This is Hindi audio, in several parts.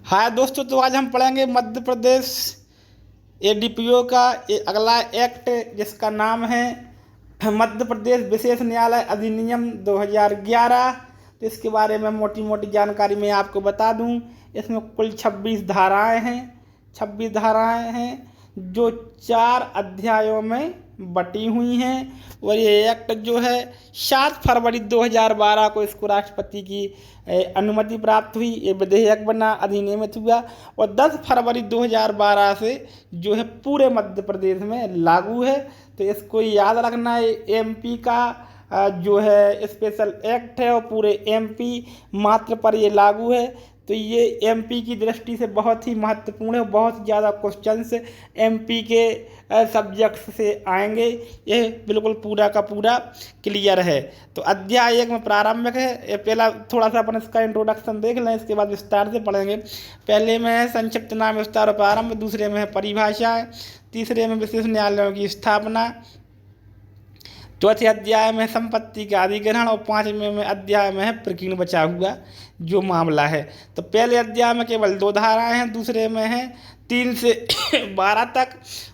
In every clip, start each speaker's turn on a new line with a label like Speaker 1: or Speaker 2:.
Speaker 1: हाय दोस्तों, तो आज हम पढ़ेंगे मध्य प्रदेश एडीपीओ का अगला एक्ट, जिसका नाम है मध्य प्रदेश विशेष न्यायालय अधिनियम 2011। तो इसके बारे में मोटी मोटी जानकारी मैं आपको बता दूं। इसमें कुल 26 धाराएं हैं। 26 धाराएं हैं जो 4 अध्यायों में बटी हुई हैं। और ये एक्ट जो है 7 फरवरी 2012 को इसको राष्ट्रपति की अनुमति प्राप्त हुई। ये विधेयक बना, अधिनियमित हुआ और 10 फरवरी 2012 से जो है पूरे मध्य प्रदेश में लागू है। तो इसको याद रखना है। एमपी का जो है स्पेशल एक्ट है और पूरे एमपी मात्र पर ये लागू है। तो ये एमपी की दृष्टि से बहुत ही महत्वपूर्ण है। बहुत ज़्यादा क्वेश्चंस एमपी के सब्जेक्ट्स से आएंगे। ये बिल्कुल पूरा का पूरा क्लियर है। तो अध्याय 1 में प्रारंभिक है। ये पहला थोड़ा सा अपन इसका इंट्रोडक्शन देख लें, इसके बाद विस्तार से पढ़ेंगे। पहले में है संक्षिप्त नाम, विस्तार और प्रारंभ। दूसरे में है परिभाषाएं। तीसरे में विशेष न्यायालयों की स्थापना। चौथे अध्याय में संपत्ति का अधिग्रहण और 5वें में अध्याय में है प्रकीर्ण बचा हुआ जो मामला है। तो पहले अध्याय में केवल 2 धाराएं हैं। दूसरे में है 3 से 12 तक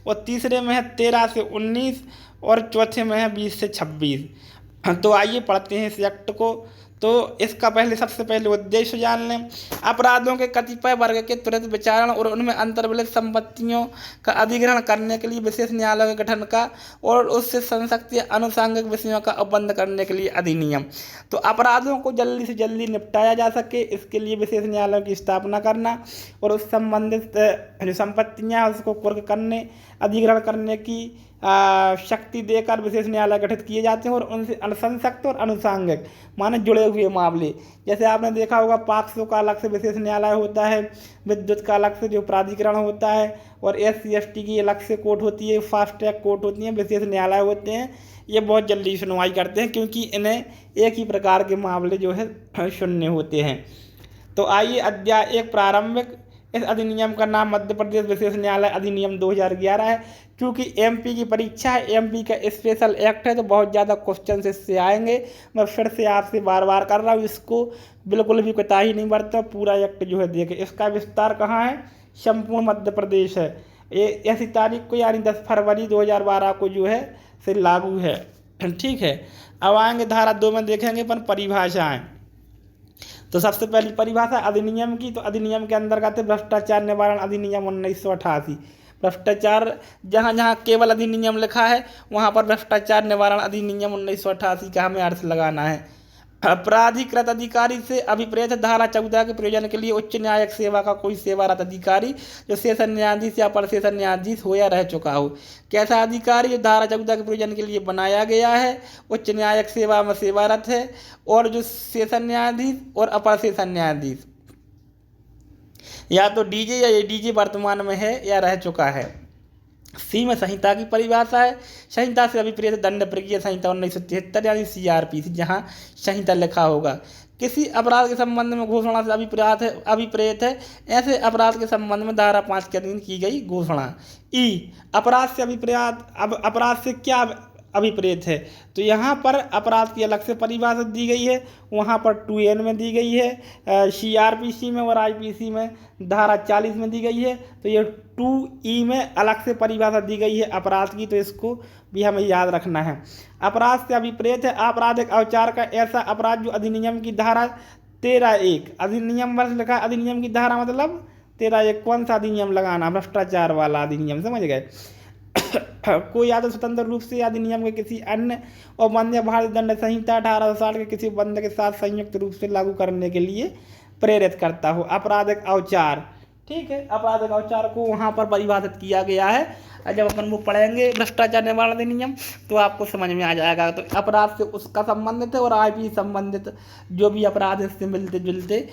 Speaker 1: और तीसरे में है 13 से 19 और चौथे में है 20 से 26। तो आइए पढ़ते हैं इस एक्ट को। तो इसका सबसे पहले उद्देश्य जान लें। अपराधों के कतिपय वर्ग के त्वरित विचारण और उनमें अंतर्वलित संपत्तियों का अधिग्रहण करने के लिए विशेष न्यायालय के गठन का और उससे संसक्ति आनुषंगिक विषयों का उपबंध करने के लिए अधिनियम। तो अपराधों को जल्दी से जल्दी निपटाया जा सके, इसके लिए विशेष न्यायालयों की स्थापना करना और उस संबंधित जो संपत्तियाँ हैं उसको कुर्क करने, अधिग्रहण करने की शक्ति देकर विशेष न्यायालय गठित किए जाते हैं। और उनसे अनुशंसक और अनुषंगिक माने जुड़े हुए मामले, जैसे आपने देखा होगा पॉक्सो का अलग से विशेष न्यायालय होता है, विद्युत का अलग से जो प्राधिकरण होता है, और SC/ST की अलग से कोर्ट होती है, फास्ट ट्रैक कोर्ट होती हैं, विशेष न्यायालय होते हैं। ये बहुत जल्दी सुनवाई करते हैं क्योंकि इन्हें एक ही प्रकार के मामले जो है सुनने होते हैं। तो आइए अध्याय 1 प्रारंभिक। इस अधिनियम का नाम मध्य प्रदेश विशेष न्यायालय अधिनियम 2011 है। क्योंकि एमपी की परीक्षा है, एमपी का स्पेशल एक्ट है, तो बहुत ज़्यादा क्वेश्चन इससे आएंगे। मैं फिर से आपसे बार बार कर रहा हूँ, इसको बिल्कुल भी कोताही नहीं बरता। पूरा एक्ट जो है देखें। इसका विस्तार कहाँ है? संपूर्ण मध्य प्रदेश है। ये ऐसी तारीख को यानी 10 फरवरी 2012 को जो है से लागू है। ठीक है। अब आएंगे धारा 2 में देखेंगे अपन परिभाषाएं। तो सबसे पहली परिभाषा अधिनियम की। तो अधिनियम के अंतर्गत भ्रष्टाचार निवारण अधिनियम 1988। भ्रष्टाचार जहाँ जहाँ केवल अधिनियम लिखा है वहाँ पर भ्रष्टाचार निवारण अधिनियम 1988 का हमें अर्थ लगाना है। प्राधिकृत अधिकारी से अभिप्रेत धारा 14 के प्रयोजन के लिए उच्च न्यायिक सेवा का कोई सेवारत अधिकारी जो सेशन न्यायाधीश या अपर सेशन न्यायाधीश हो या रह चुका हो। कैसा अधिकारी? जो धारा 14 के प्रयोजन के लिए बनाया गया है, उच्च न्यायिक सेवा में सेवारत है, और जो सेशन न्यायाधीश और अपर सेशन न्यायाधीश या तो डीजे या एडीजे वर्तमान में है या रह चुका है। सी में संहिता की परिभाषा है। संहिता से अभिप्रेत दंड प्रक्रिया संहिता 1973 यानी CRPC, जहाँ संहिता लिखा होगा। किसी अपराध के संबंध में घोषणा से अभिप्रेत है। ऐसे अपराध के संबंध में धारा 5 के अधीन की गई घोषणा। अपराध से अपराध से क्या अभिप्रेत है? तो यहाँ पर अपराध की अलग से परिभाषा दी गई है, वहाँ पर 2N में दी गई है, CRPC में और IPC में धारा 40 में दी गई है। तो ये 2E में अलग से परिभाषा दी गई है अपराध की, तो इसको भी हमें याद रखना है। अपराध से अभिप्रेत है आपराधिक औचार का ऐसा अपराध जो अधिनियम की धारा 13(1) अधिनियम वर्ष लिखा। अधिनियम की धारा मतलब 13(1) कौन सा अधिनियम लगाना? भ्रष्टाचार वाला अधिनियम, समझ गए। कोई या तो स्वतंत्र रूप से अधिनियम के किसी अन्य और वन्य भारतीय दंड संहिता 1860 के किसी बंद के साथ संयुक्त रूप से लागू करने के लिए प्रेरित करता हो। आपराधिक औचार, ठीक है। आपराधिक औचार को वहाँ पर परिभाषित किया गया है। जब अपन वो पढ़ेंगे भ्रष्टाचार निवारण अधिनियम तो आपको समझ में आ जाएगा। तो अपराध से उसका संबंधित है और IPC संबंधित जो भी अपराध इससे मिलते जुलते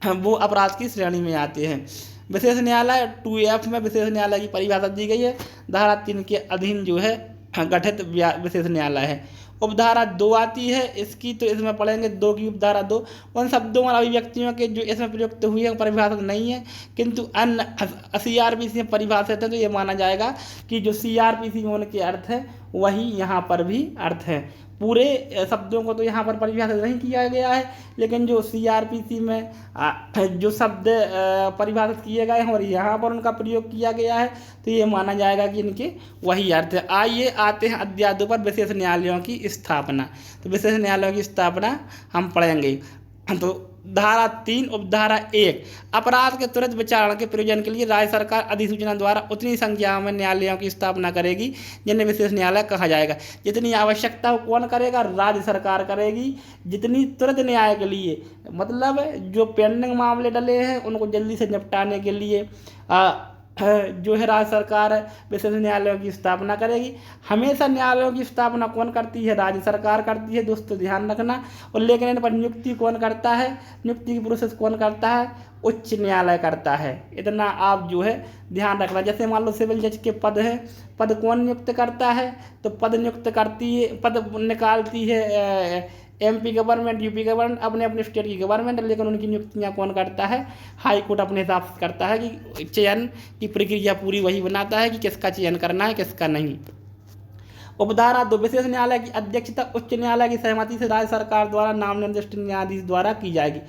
Speaker 1: वो अपराध की श्रेणी में आते हैं। विशेष न्यायालय 2F में विशेष न्यायालय की परिभाषा दी गई है। धारा 3 के अधीन जो है गठित विशेष न्यायालय है। उपधारा 2 आती है इसकी, तो इसमें पढ़ेंगे 2 की उपधारा 2। उन शब्दों और अभिव्यक्तियों के जो इसमें प्रयुक्त हुए हैं परिभाषित नहीं है, किंतु अन्य CRPC में परिभाषित है। तो ये माना जाएगा कि जो CRPC में उनके अर्थ है वही यहाँ पर भी अर्थ है। पूरे शब्दों को तो यहाँ पर परिभाषित नहीं किया गया है, लेकिन जो CRPC में जो शब्द परिभाषित किए गए हैं और यहाँ पर उनका प्रयोग किया गया है, तो ये माना जाएगा कि इनके वही अर्थ है। आइए आते हैं अध्यायों पर। विशेष न्यायालयों की स्थापना, तो विशेष न्यायालयों की स्थापना हम पढ़ेंगे। तो धारा 3 उपधारा 1, अपराध के त्वरित विचारण के प्रयोजन के लिए राज्य सरकार अधिसूचना द्वारा उतनी संख्या में न्यायालयों की स्थापना करेगी जिन्हें विशेष न्यायालय कहा जाएगा। जितनी आवश्यकता हो कौन करेगा? राज्य सरकार करेगी। जितनी त्वरित न्याय के लिए, मतलब जो पेंडिंग मामले डले हैं उनको जल्दी से निपटाने के लिए जो है राज्य सरकार विशेष न्यायालयों की स्थापना करेगी। हमेशा न्यायालयों की स्थापना कौन करती है? राज्य सरकार करती है, दोस्तों ध्यान रखना। और लेकिन इन पर नियुक्ति कौन करता है? नियुक्ति की प्रोसेस कौन करता है? उच्च न्यायालय करता है। इतना आप जो है ध्यान रखना। जैसे मान लो सिविल जज के पद है, पद कौन नियुक्त करता है? तो पद नियुक्त करती है, पद निकालती है MP गवर्नमेंट, UP गवर्नमेंट, अपने अपने स्टेट की गवर्नमेंट, लेकिन उनकी नियुक्तियाँ कौन करता है? हाई कोर्ट अपने हिसाब से करता है कि चयन की प्रक्रिया पूरी वही बनाता है कि किसका चयन करना है किसका नहीं। उपधारा 2, विशेष न्यायालय की अध्यक्षता उच्च न्यायालय की सहमति से राज्य सरकार द्वारा नाम निर्दिष्ट न्यायाधीश द्वारा की जाएगी।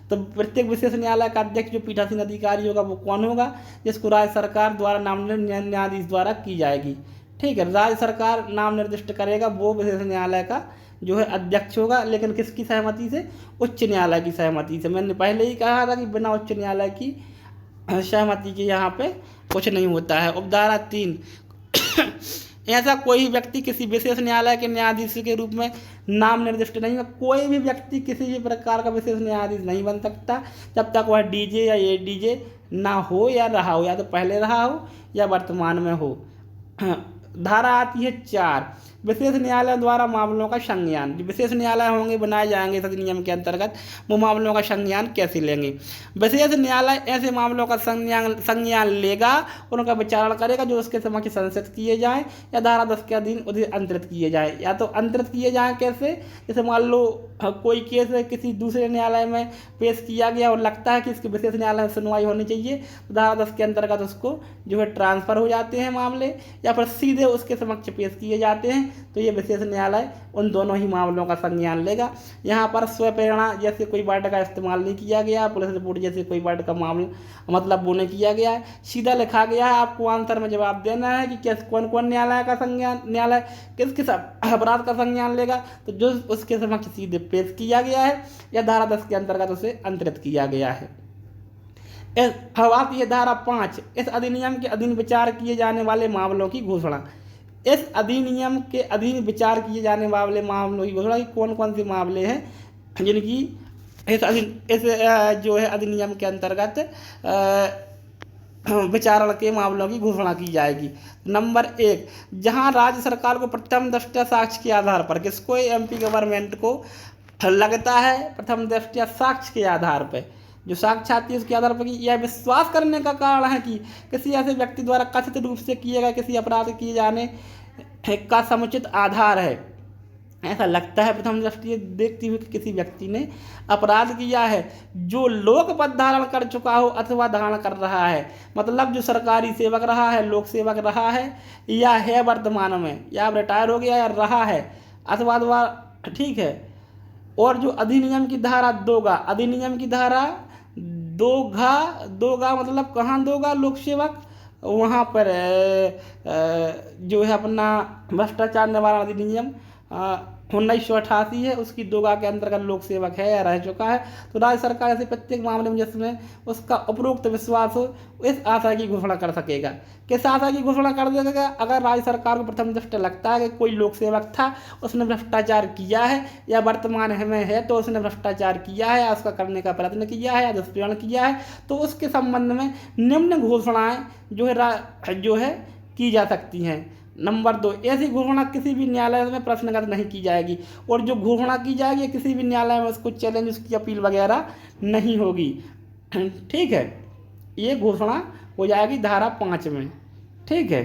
Speaker 1: तो प्रत्येक विशेष न्यायालय का अध्यक्ष जो पीठासीन अधिकारी होगा वो कौन होगा? जिसको राज्य सरकार द्वारा नाम न्यायाधीश द्वारा की जाएगी। ठीक है, राज्य सरकार नाम निर्दिष्ट करेगा, वो विशेष न्यायालय का जो है अध्यक्ष होगा, लेकिन किसकी सहमति से? उच्च न्यायालय की सहमति से। मैंने पहले ही कहा था कि बिना उच्च न्यायालय की सहमति के यहाँ पे कुछ नहीं होता है। उपधारा 3, ऐसा कोई व्यक्ति किसी विशेष न्यायालय के न्यायाधीश के रूप में नाम निर्दिष्ट नहीं है। कोई भी व्यक्ति किसी भी प्रकार का विशेष न्यायाधीश नहीं बन सकता जब तक वह DJ या ADJ ना हो या रहा हो, या तो पहले रहा हो या वर्तमान में हो। धारा आती है 4, विशेष न्यायालय द्वारा मामलों का संज्ञान। जो विशेष न्यायालय होंगे बनाए जाएंगे इस अधिनियम के अंतर्गत, वो मामलों का संज्ञान कैसे लेंगे? विशेष न्यायालय ऐसे मामलों का संज्ञान लेगा, उनका विचारण करेगा जो उसके समक्ष संसद किए जाएं या धारा 10 के अधीन उन्हें अंतरित किए जाएं। या तो अंतरित किए जाएं कैसे? जैसे मान लो कोई केस किसी दूसरे न्यायालय में पेश किया गया और लगता है कि इसके विशेष न्यायालय में सुनवाई होनी चाहिए, तो धारा 10 के अंतर्गत उसको जो है ट्रांसफ़र हो जाते हैं मामले, या फिर सीधे उसके समक्ष पेश किए जाते हैं। तो ये विशेष न्यायालय उन दोनों ही मामलों का संज्ञान लेगा। यहाँ पर स्वप्रेरणा जैसे कोई वर्ड का इस्तेमाल नहीं किया गया, पुलिस रिपोर्ट जैसे कोई वर्ड का मामला मतलब वो नहीं किया गया है, सीधा लिखा गया है। आपको आंसर में जवाब देना है कि किस कौन कौन न्यायालय का संज्ञान, न्यायालय किस किस अपराध का संज्ञान लेगा, तो जो उसके समक्ष सीधे पेश किया गया है या धारा 10 के अंतर्गत उसे अंतरित किया गया है। अब आती है धारा 5, इस अधिनियम के अधीन विचार किए जाने वाले मामलों की घोषणा। इस अधिनियम के अधीन विचार किए जाने वाले मामलों की घोषणा, कि कौन कौन से मामले हैं जिनकी इस जो है अधिनियम के अंतर्गत विचारण के मामलों की घोषणा की जाएगी। नंबर 1, जहां राज्य सरकार को प्रथम दृष्टया साक्ष्य के आधार पर, किसको? MP गवर्नमेंट को लगता है प्रथम दृष्टया साक्ष्य के आधार पर, जो साक्ष्य आती है उसके आधार पर, कि यह विश्वास करने का कारण है कि किसी ऐसे व्यक्ति द्वारा कथित रूप से किए गए किसी अपराध किए जाने का समुचित आधार है। ऐसा लगता है प्रथम दृष्टया देखती हुई कि किसी व्यक्ति ने अपराध किया है जो लोक पद धारण कर चुका हो अथवा धारण कर रहा है, मतलब जो सरकारी सेवक रहा है, लोक सेवक रहा है, या है वर्तमान में, या रिटायर हो गया या रहा है अथवा ठीक है। और जो अधिनियम की धारा 2 अधिनियम की धारा 2 मतलब कहाँ 2 लोक सेवक, वहाँ पर जो है अपना भ्रष्टाचार निवारण अधिनियम 1988 है, उसकी 2 के अंतर्गत लोक सेवक है या रह चुका है। तो राज्य सरकार ऐसे प्रत्येक मामले में जिसमें उसका उपरोक्त विश्वास हो, इस आशय की घोषणा कर सकेगा। किस आशय की घोषणा कर देगा? अगर राज्य सरकार को प्रथम दृष्टया लगता है कि कोई लोक सेवक था, उसने भ्रष्टाचार किया है या वर्तमान में है तो उसने भ्रष्टाचार किया है या उसका करने का प्रयत्न किया है या दुष्प्रयोग किया है, तो उसके संबंध में निम्न घोषणाएं जो है की जा सकती हैं। नंबर 2, ऐसी घोषणा किसी भी न्यायालय में प्रश्नगत नहीं की जाएगी, और जो घोषणा की जाएगी किसी भी न्यायालय में उसको चैलेंज, उसकी अपील वगैरह नहीं होगी। ठीक है, ये घोषणा हो जाएगी धारा 5 में। ठीक है,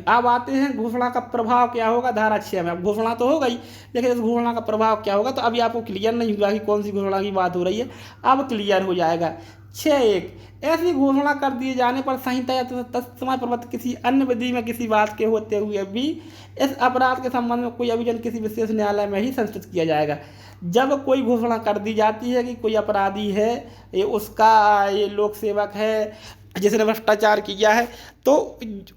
Speaker 1: अब आते हैं घोषणा का प्रभाव क्या होगा धारा 6 में। अब घोषणा तो हो गई, लेकिन इस घोषणा का प्रभाव क्या होगा, तो अभी आपको क्लियर नहीं हुआ कि कौन सी घोषणा की बात हो रही है। अब क्लियर हो जाएगा 6(1) ऐसी घोषणा कर दिए जाने पर संहिता या तत्समय प्रबद्ध किसी अन्य विधि में किसी बात के होते हुए भी इस अपराध के संबंध में कोई अभियोजन किसी विशेष न्यायालय में ही संस्थित किया जाएगा। जब कोई घोषणा कर दी जाती है कि कोई अपराधी है, ये लोक सेवक है जिसने भ्रष्टाचार किया है, तो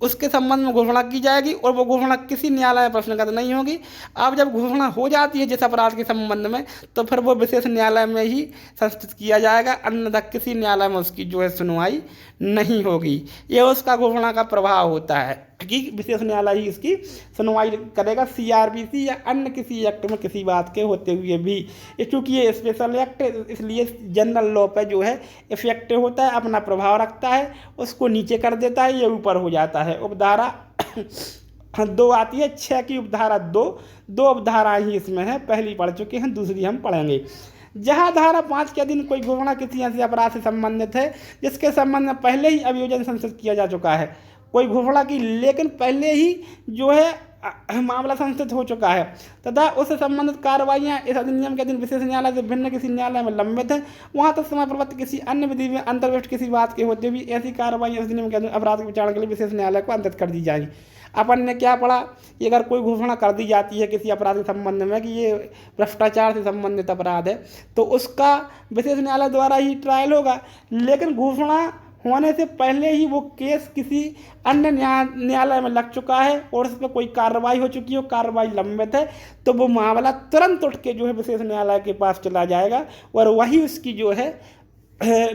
Speaker 1: उसके संबंध में घोषणा की जाएगी और वो घोषणा किसी न्यायालय में प्रश्नगत नहीं होगी। अब जब घोषणा हो जाती है जिस अपराध के संबंध में, तो फिर वो विशेष न्यायालय में ही संस्थित किया जाएगा, अन्यथा किसी न्यायालय में उसकी सुनवाई नहीं होगी। ये उसका घोषणा का प्रभाव होता है कि विशेष न्यायालय ही इसकी सुनवाई करेगा, CRPC या अन्य किसी एक्ट में किसी बात के होते हुए भी। चूँकि ये स्पेशल एक्ट इसलिए जनरल लॉ पे इफेक्टिव होता है, अपना प्रभाव रखता है, उसको नीचे कर देता है, ये ऊपर हो जाता है। उपधारा 2 आती है, 6 की उपधारा 2 उपधाराएँ ही इसमें है, पहली पढ़ चुके हैं, दूसरी हम पढ़ेंगे। जहाँ धारा 5 के अधीन कोई घोषणा किसी ऐसे अपराध से संबंधित है जिसके संबंध में पहले ही अभियोजन संस्थित किया जा चुका है, कोई घोषणा की लेकिन पहले ही मामला संस्थित हो चुका है तथा उससे संबंधित कार्रवाइयाँ इस अधिनियम के अधीन विशेष न्यायालय से भिन्न किसी न्यायालय में लंबित है, वहाँ तक समय प्रबद्ध किसी अन्य विधि में अंतर्विष्ट किसी बात के होते हुए ऐसी कार्रवाइयाँ इस अधिनियम के अधीन अपराध के विचारण के लिए विशेष न्यायालय को अंतरित कर दी जाएंगी। अपन ने क्या पढ़ा कि अगर कोई घोषणा कर दी जाती है किसी अपराध के संबंध में कि ये भ्रष्टाचार से संबंधित अपराध है, तो उसका विशेष न्यायालय द्वारा ही ट्रायल होगा। लेकिन घोषणा होने से पहले ही वो केस किसी अन्य न्यायालय में लग चुका है और उस पर कोई कार्रवाई हो चुकी है, कार्रवाई लंबित है, तो वो मामला तुरंत उठ के विशेष न्यायालय के पास चला जाएगा और वही उसकी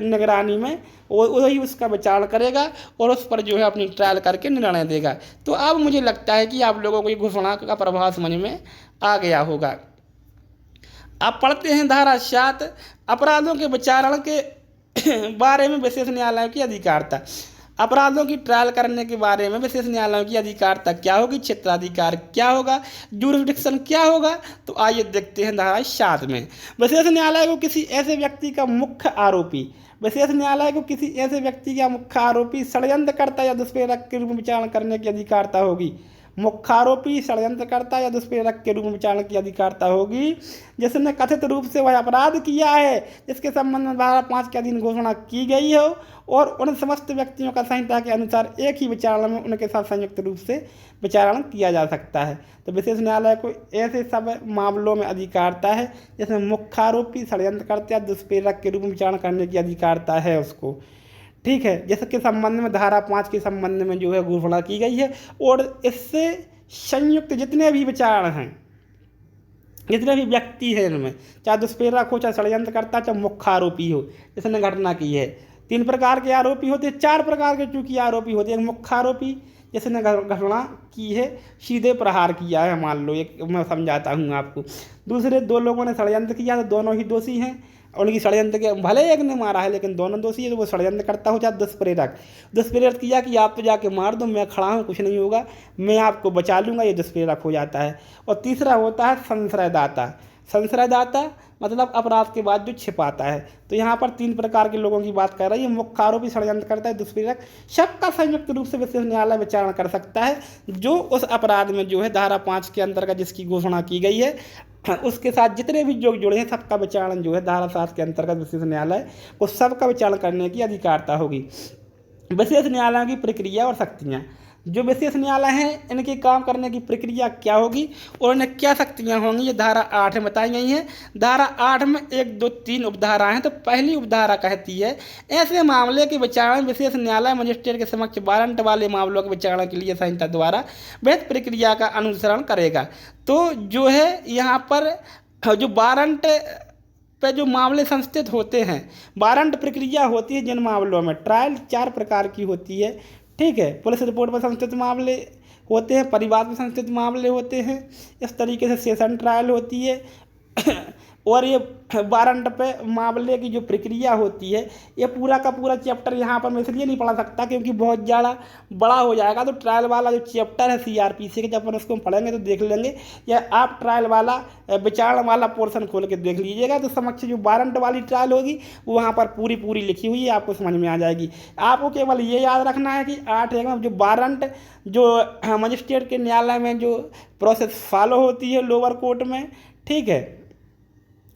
Speaker 1: निगरानी में वही उसका विचार करेगा और उस पर अपनी ट्रायल करके निर्णय देगा। तो अब मुझे लगता है कि आप लोगों को ये घोषणा का प्रभाव समझ में आ गया होगा। अब पढ़ते हैं धारा 7, अपराधों के विचारण के बारे में विशेष न्यायालयों की अधिकारता। अपराधों की ट्रायल करने के बारे में विशेष न्यायालयों की अधिकारता क्या होगी, क्षेत्राधिकार क्या होगा, जुरिसडिक्शन क्या होगा, तो आइए देखते हैं धारा 7 में। विशेष न्यायालय को किसी ऐसे व्यक्ति का मुख्य आरोपी षड्यंत्रकर्ता या दुष्प्रेरक के रूप में विचारण करने की अधिकारता होगी। मुख्य आरोपी षड्यंत्रकर्ता या दुष्प्रेरक के रूप में विचारण की अधिकारता होगी जिसने कथित रूप से वह अपराध किया है जिसके संबंध में धारा 5 के अधीन घोषणा की गई हो और उन समस्त व्यक्तियों का संहिता के अनुसार एक ही विचारण में उनके साथ संयुक्त रूप से विचारण किया जा सकता है। तो विशेष न्यायालय को ऐसे सब मामलों में अधिकारता है जिसमें मुख्य आरोपी षड्यंत्रकर्ता या दुष्प्रेरक के रूप में विचारण करने की अधिकारता है उसको, ठीक है, जिसके संबंध में धारा 5 के संबंध में घोषणा की गई है। और इससे संयुक्त जितने भी विचारण हैं, जितने भी व्यक्ति हैं इनमें, चाहे दुष्प्रेरक हो, चाहे षड्यंत्रकर्ता, चाहे मुख्य आरोपी हो जिसने घटना की है, 3 प्रकार के आरोपी होते हैं, 4 प्रकार के चूंकि आरोपी होते हैं। मुख्य आरोपी जिसने घटना की है, सीधे प्रहार किया है, मान लो, एक मैं समझाता हूँ आपको। दूसरे 2 लोगों ने षड्यंत्र किया तो दोनों ही दोषी हैं, उनकी षड्यंत्र के भले एक ने मारा है लेकिन दोनों दोषी है, तो वो षड्यंत्र करता हो। चाहे दुष्प्रेरक किया कि आप तो जाके मार दो, मैं खड़ा हूँ, कुछ नहीं होगा, मैं आपको बचा लूँगा, ये दुष्प्रेरक हो जाता है। और तीसरा होता है संश्रयदाता, मतलब अपराध के बाद जो छिपाता है। तो यहाँ पर 3 प्रकार के लोगों की बात कर रही है। मुख्य आरोपी, षड्यंत्रकर्ता, दुष्प्रेरक, सबका संयुक्त रूप से विशेष न्यायालय विचारण कर सकता है जो उस अपराध में धारा 5 के अंतर्गत जिसकी घोषणा की गई है उसके साथ जितने भी जुड़े हैं, सबका विचारण धारा 7 के अंतर्गत विशेष न्यायालय को सबका विचारण करने की अधिकारता होगी। विशेष न्यायालयों की प्रक्रिया और शक्तियाँ। जो विशेष न्यायालय हैं इनके काम करने की प्रक्रिया क्या होगी और इन्हें क्या शक्तियाँ होंगी, ये धारा 8 में बताई गई हैं। धारा 8 में 1, 2, 3 उपधाराएँ हैं। तो पहली उपधारा कहती है, ऐसे मामले के विचारण विशेष न्यायालय मजिस्ट्रेट के समक्ष वारंट वाले मामलों के विचारण के लिए संहिता द्वारा विहित प्रक्रिया का अनुसरण करेगा। तो यहाँ पर जो वारंट पे जो मामले संस्थित होते हैं, वारंट प्रक्रिया होती है जिन मामलों में ट्रायल 4 प्रकार की होती है, ठीक है। पुलिस रिपोर्ट पर संस्थित मामले होते हैं, परिवार में संस्थित मामले होते हैं, इस तरीके से सेशन ट्रायल होती है और ये वारंट पे मामले की जो प्रक्रिया होती है, ये पूरा का पूरा चैप्टर यहाँ पर मैं इसलिए नहीं पढ़ा सकता क्योंकि बहुत ज़्यादा बड़ा हो जाएगा। तो ट्रायल वाला जो चैप्टर है CRPC के, जब अपन उसको पढ़ेंगे तो देख लेंगे, या आप ट्रायल वाला विचारण वाला पोर्शन खोल के देख लीजिएगा तो समक्ष जो वारंट वाली ट्रायल होगी वो वहाँ पर पूरी लिखी हुई है, आपको समझ में आ जाएगी। आपको केवल ये याद रखना है कि 8 में जो वारंट मजिस्ट्रेट के न्यायालय में जो प्रोसेस फॉलो होती है लोअर कोर्ट में, ठीक है,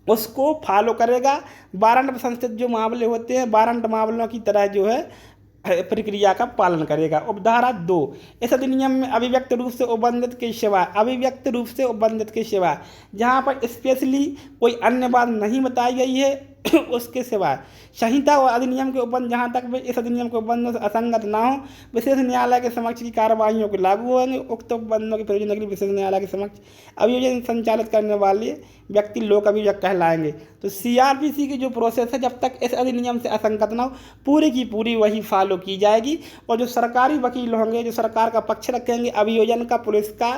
Speaker 1: उसको फॉलो करेगा। वारंट संस्थित जो मामले होते हैं वारंट मामलों की तरह जो है प्रक्रिया का पालन करेगा। उपधारा 2, इस अधिनियम में अभिव्यक्त रूप से उपबंधित के सिवा जहाँ पर स्पेशली कोई अन्य बात नहीं बताई गई है उसके सिवा संहिता और अधिनियम के उपबंध जहाँ तक वे इस अधिनियम के उपबंधों से असंगत ना हो विशेष न्यायालय के समक्ष की कार्रवाइयों को लागू होंगे। उक्त उपबंधों के प्रयोजन के लिए विशेष न्यायालय के समक्ष अभियोजन संचालित करने वाले व्यक्ति लोक अभियोजक कहलाएंगे। तो CRPC की जो प्रोसेस है जब तक इस अधिनियम से असंगत ना हो पूरी की पूरी वही फॉलो की जाएगी। और जो सरकारी वकील होंगे जो सरकार का पक्ष रखेंगे अभियोजन का पुलिस का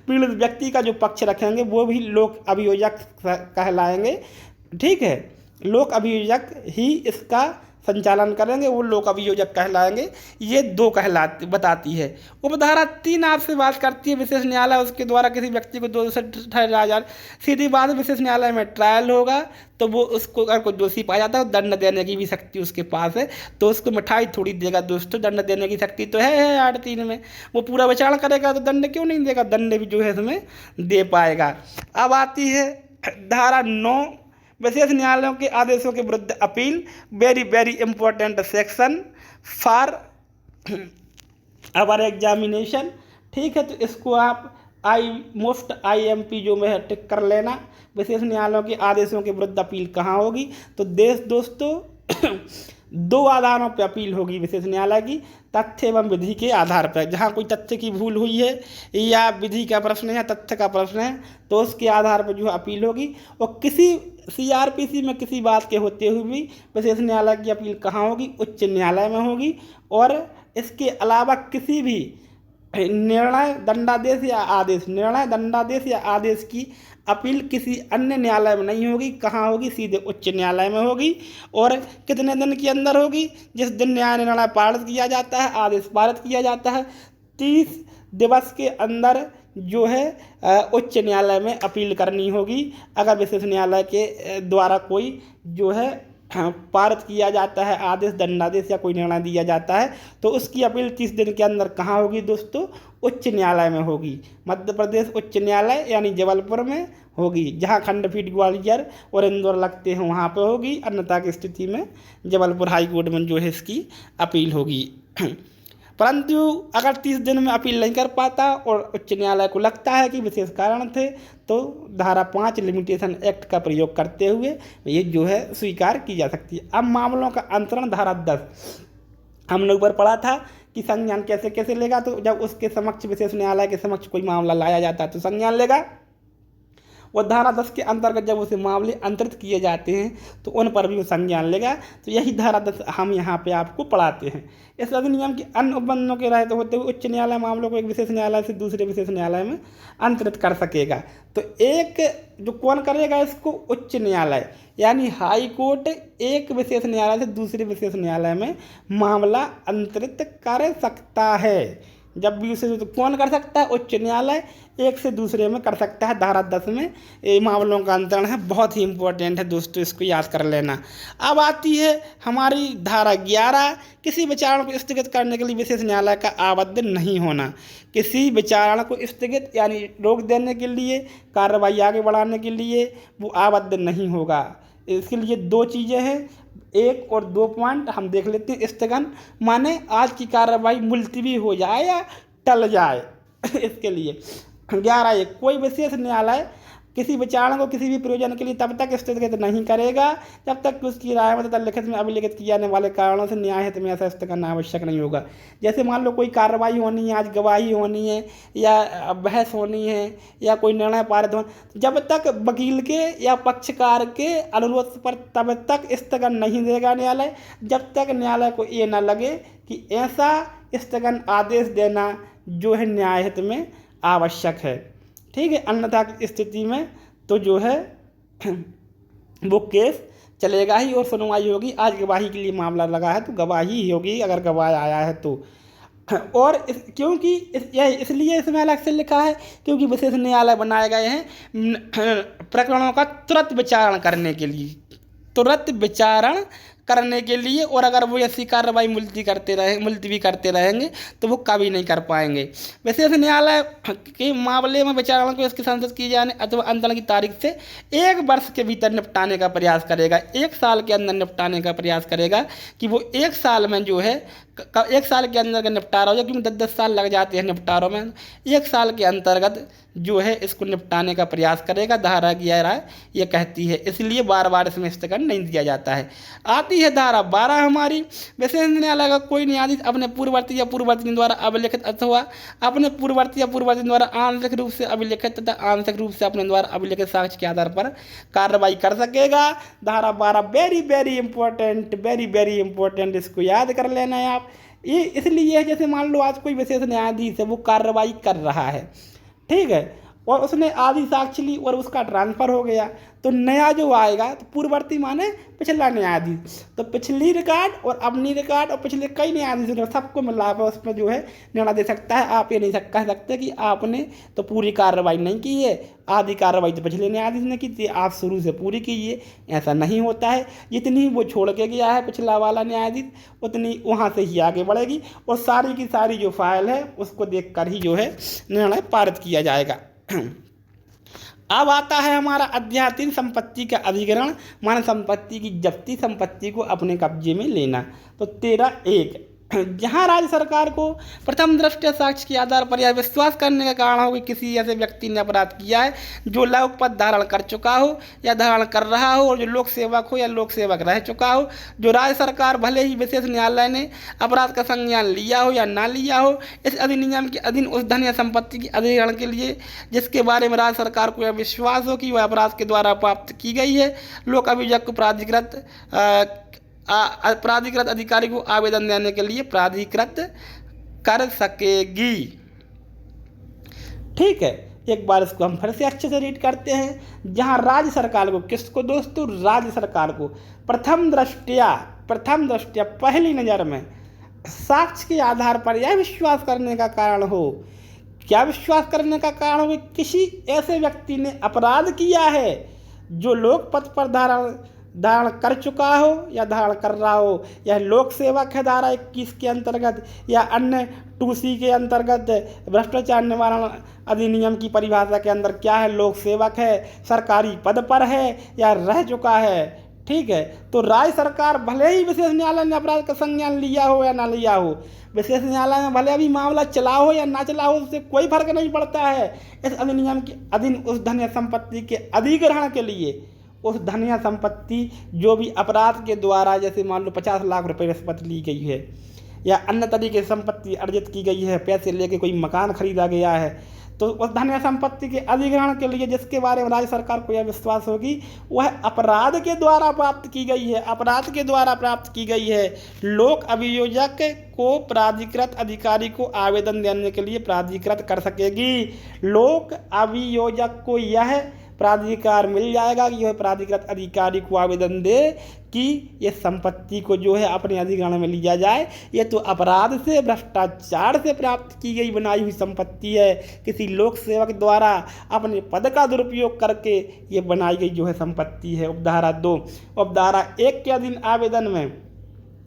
Speaker 1: पीड़ित व्यक्ति का जो पक्ष रखेंगे वो भी लोक अभियोजक कहलाएंगे। ठीक है, लोक अभियोजक ही इसका संचालन करेंगे, वो लोक अभियोजक कहलाएंगे। ये 2 बताती है। उपधारा 3 आपसे बात करती है विशेष न्यायालय उसके द्वारा किसी व्यक्ति को दोषी ठहराया जाए। सीधी बात विशेष न्यायालय में ट्रायल होगा तो वो उसको अगर कोई दोषी पाया जाता है दंड देने की भी शक्ति उसके पास है। तो उसको मिठाई थोड़ी देगा दोस्तों, दंड देने की शक्ति तो है 8(3) में। वो पूरा विचार करेगा तो दंड क्यों नहीं देगा, दंड भी जो है इसमें दे पाएगा। अब आती है धारा 9, विशेष न्यायालयों के आदेशों के विरुद्ध अपील। Very important section for our examination. ठीक है, तो इसको आप IMP जो में है टिक कर लेना। विशेष न्यायालयों के आदेशों के विरुद्ध अपील कहाँ होगी, तो दोस्तों 2 आधारों पर अपील होगी विशेष न्यायालय की। तथ्य एवं विधि के आधार पर, जहाँ कोई तथ्य की भूल हुई है या विधि का प्रश्न है या तथ्य का प्रश्न है तो उसके आधार पर जो अपील होगी। और किसी CRPC में किसी बात के होते हुए भी विशेष न्यायालय की अपील कहाँ होगी, उच्च न्यायालय में होगी। और इसके अलावा किसी भी निर्णय दंडादेश या आदेश की अपील किसी अन्य न्यायालय में नहीं होगी। कहाँ होगी, सीधे उच्च न्यायालय में होगी। और कितने दिन के अंदर होगी, जिस दिन न्याय निर्णय पारित किया जाता है, आदेश पारित किया जाता है 30 दिवस के अंदर जो है उच्च न्यायालय में अपील करनी होगी। अगर विशेष न्यायालय के द्वारा कोई जो है पारित किया जाता है आदेश दंडादेश या कोई निर्णय दिया जाता है तो उसकी अपील 30 दिन के अंदर कहाँ होगी दोस्तों, उच्च न्यायालय में होगी। मध्य प्रदेश उच्च न्यायालय यानी जबलपुर में होगी, जहाँ खंडपीठ ग्वालियर और इंदौर लगते हैं वहाँ पे होगी। अन्यथा की स्थिति में जबलपुर हाई कोर्ट में जो है इसकी अपील होगी। परंतु अगर 30 दिन में अपील नहीं कर पाता और उच्च न्यायालय को लगता है कि विशेष कारण थे तो धारा 5 लिमिटेशन एक्ट का प्रयोग करते हुए ये जो है स्वीकार की जा सकती है। अब मामलों का अंतरण धारा 10 हमने ऊपर पढ़ा था कि संज्ञान कैसे कैसे लेगा। तो जब उसके समक्ष विशेष न्यायालय के समक्ष कोई मामला लाया जाता है तो संज्ञान लेगा। और धारा 10 के अंतर्गत जब उसे मामले अंतरित किए जाते हैं तो उन पर भी वो संज्ञान लेगा। तो यही धारा 10 हम यहाँ पे आपको पढ़ाते हैं। इस अधिनियम के अन्य उपबंधों के रहते होते हुए उच्च न्यायालय मामलों को एक विशेष न्यायालय से दूसरे विशेष न्यायालय में अंतरित कर सकेगा। तो एक जो कौन करेगा इसको, उच्च न्यायालय यानी हाई कोर्ट एक विशेष न्यायालय से दूसरे विशेष न्यायालय में मामला अंतरित कर सकता है। जब भी उसे तो कौन कर सकता है, उच्च न्यायालय एक से दूसरे में कर सकता है। धारा 10 में ये मामलों का अंतरण है, बहुत ही इंपॉर्टेंट है दोस्तों, इसको याद कर लेना। अब आती है हमारी धारा 11, किसी विचारणा को स्थगित करने के लिए विशेष न्यायालय का आबद्ध नहीं होना। किसी विचारणा को स्थगित यानी रोक देने के लिए, कार्रवाई आगे बढ़ाने के लिए वो आबद्ध नहीं होगा। इसके लिए 2 चीज़ें हैं, 1 और 2 पॉइंट हम देख लेते हैं। स्थगन माने आज की कार्रवाई मुलतवी हो जाए या टल जाए। इसके लिए 11 कोई विशेष न्यायालय किसी विचारणा को किसी भी प्रयोजन के लिए तब तक स्थगित नहीं करेगा जब तक कि उसकी राय में तथा लिखित में अभिलिखित किए जाने वाले कारणों से न्याय हित में ऐसा स्थगन आवश्यक नहीं होगा। जैसे मान लो कोई कार्रवाई होनी है, आज गवाही होनी है या बहस होनी है या कोई निर्णय पारित हो, जब तक वकील के या पक्षकार के अनुरोध पर तब तक स्थगन नहीं देगा न्यायालय, जब तक न्यायालय को ये न लगे कि ऐसा स्थगन आदेश देना जो है न्याय हित में आवश्यक है। ठीक है, अन्यथा की स्थिति में तो जो है वो केस चलेगा ही और सुनवाई होगी। आज गवाही के लिए मामला लगा है तो गवाही ही होगी अगर गवाह आया है तो। और क्योंकि इसलिए इसमें अलग से लिखा है क्योंकि विशेष न्यायालय बनाए गए हैं प्रकरणों का तुरंत विचारण करने के लिए, तुरंत विचारण करने के लिए, और अगर वो ऐसी कार्रवाई मुलतवी करते रहेंगे तो वो कभी नहीं कर पाएंगे। विशेष न्यायालय के मामले में विचारणा को इसकी संसद की जाने अथवा अंतरण की तारीख से 1 वर्ष के भीतर निपटाने का प्रयास करेगा। 1 साल के अंदर निपटाने का प्रयास करेगा कि वो 1 साल में जो है 1 साल के अंदर का निपटारा हो जाए, क्योंकि 10-10 साल लग जाते हैं निपटारों में। 1 साल के अंतर्गत जो है इसको निपटाने का प्रयास करेगा, धारा 11 ये कहती है। इसलिए बार बार इसमें स्थगन नहीं दिया जाता है। आती है धारा 12 हमारी, विशेष न्यायालय का कोई न्यायाधीश अपने पूर्ववर्ती या पूर्ववर्ती द्वारा अभिलिखित अथवा अपने पूर्ववर्ती या पूर्ववर्ती द्वारा आंशिक रूप से अभिलिखित तथा आंशिक रूप से अपने द्वारा अभिलिखित साक्ष्य के आधार पर कार्रवाई कर सकेगा। धारा 12 वेरी वेरी इंपॉर्टेंट, इसको याद कर लेना है आप। ये इसलिए है, जैसे मान लो आज कोई विशेष न्यायाधीश है, वो कार्रवाई कर रहा है, ठीक है, और उसने आधी साक्ष्य ली और उसका ट्रांसफ़र हो गया, तो नया जो आएगा तो पूर्ववर्ती माने पिछला न्यायाधीश, तो पिछली रिकॉर्ड और अपनी रिकॉर्ड और पिछले कई न्यायाधीश जो सबको मिला कर उसमें जो है निर्णय दे सकता है। आप ये नहीं कह सकते कि आपने तो पूरी कार्रवाई नहीं की है, आधी कार्रवाई तो पिछले न्यायाधीश ने की थी, आप शुरू से पूरी कीजिए, ऐसा नहीं होता है। जितनी वो छोड़ के गया है पिछला वाला न्यायाधीश, उतनी वहाँ से ही आगे बढ़ेगी, और सारी की सारी जो फाइल है उसको देख कर ही जो है निर्णय पारित किया जाएगा। अब आता है हमारा अध्याय 3, संपत्ति का अधिग्रहण, माने संपत्ति की जब्ती, संपत्ति को अपने कब्जे में लेना। तो 13(1) जहाँ राज्य सरकार को प्रथम दृष्टया साक्ष्य के आधार पर यह विश्वास करने का कारण हो कि किसी ऐसे व्यक्ति ने अपराध किया है जो लौकिक पद धारण कर चुका हो या धारण कर रहा हो, और जो लोक सेवक हो या लोक सेवक रह चुका हो, जो राज्य सरकार भले ही विशेष न्यायालय ने अपराध का संज्ञान लिया हो या ना लिया हो, इस अधिनियम के अधीन उस धन या संपत्ति के अधिग्रहण के लिए जिसके बारे में राज्य सरकार को यह विश्वास हो कि वह अपराध के द्वारा प्राप्त की गई है, लोक अभियोग को प्राधिकृत अधिकारी को आवेदन देने के लिए प्राधिकृत कर सकेगी। ठीक है, एक बार इसको हम फिर से अच्छे से रीड करते हैं। जहां राज्य सरकार को, किसको दोस्तों, राज्य सरकार को प्रथम दृष्टया पहली नज़र में साक्ष्य के आधार पर यह विश्वास करने का कारण हो, क्या विश्वास करने का कारण हो कि किसी ऐसे व्यक्ति ने अपराध किया है जो लोक पद पर धारण कर चुका हो या धारण कर रहा हो, यह लोक सेवक है धारा 21 के अंतर्गत, या अन्य 2C के अंतर्गत भ्रष्टाचार निवारण अधिनियम की परिभाषा के अंदर क्या है, लोक सेवक है, सरकारी पद पर है या रह चुका है। ठीक है, तो राज्य सरकार भले ही विशेष न्यायालय ने अपराध का संज्ञान लिया हो या ना लिया हो, विशेष न्यायालय में भले अभी मामला चला हो या ना चला हो, उससे कोई फर्क नहीं पड़ता है। इस अधिनियम के अधीन उस धन या संपत्ति के अधिग्रहण के लिए, उस धन या संपत्ति जो भी अपराध के द्वारा, जैसे मान लो 50 लाख रुपए रिश्वत ली गई है या अन्य तरीके से संपत्ति अर्जित की गई है, पैसे लेके कोई मकान खरीदा गया है, तो उस धन या संपत्ति के अधिग्रहण के लिए जिसके बारे में राज्य सरकार को यह विश्वास होगी वह अपराध के द्वारा प्राप्त की गई है, लोक अभियोजक को प्राधिकृत अधिकारी को आवेदन देने के लिए प्राधिकृत कर सकेगी। लोक अभियोजक को यह प्राधिकार मिल जाएगा कि यह प्राधिकृत अधिकारी को आवेदन दे कि ये संपत्ति को जो है अपने अधिग्रहण में लिया जाए। ये तो अपराध से, भ्रष्टाचार से प्राप्त की गई बनाई हुई संपत्ति है, किसी लोक सेवक द्वारा अपने पद का दुरुपयोग करके ये बनाई गई जो है संपत्ति है। उपधारा 2, उपधारा 1 के अधीन आवेदन में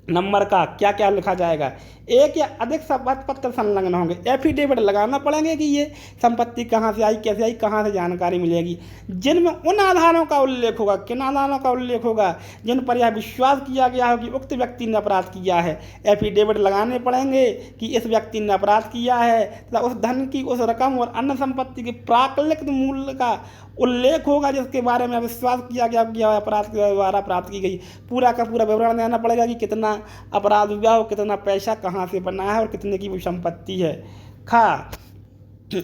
Speaker 1: नंबर का क्या क्या लिखा जाएगा, एक या अधिक शपथ पत्र संलग्न होंगे, एफिडेविट लगाना पड़ेंगे कि ये संपत्ति कहाँ से आई, कैसे आई, कहाँ से जानकारी मिलेगी, जिनमें उन आधारों का उल्लेख होगा, किन आधारों का उल्लेख होगा जिन पर यह विश्वास किया गया हो कि उक्त व्यक्ति ने अपराध किया है। एफिडेविट लगाने पड़ेंगे कि इस व्यक्ति ने अपराध किया है तथा उस धन की, उस रकम और अन्य संपत्ति के प्राकृतिक मूल्य का उल्लेख होगा जिसके बारे में विश्वास किया गया कि यह अपराध के द्वारा प्राप्त की गई। पूरा का पूरा विवरण देना पड़ेगा कि कितना अपराध हुआ हो, कितना पैसा कहाँ से बना है और कितने की वो संपत्ति है।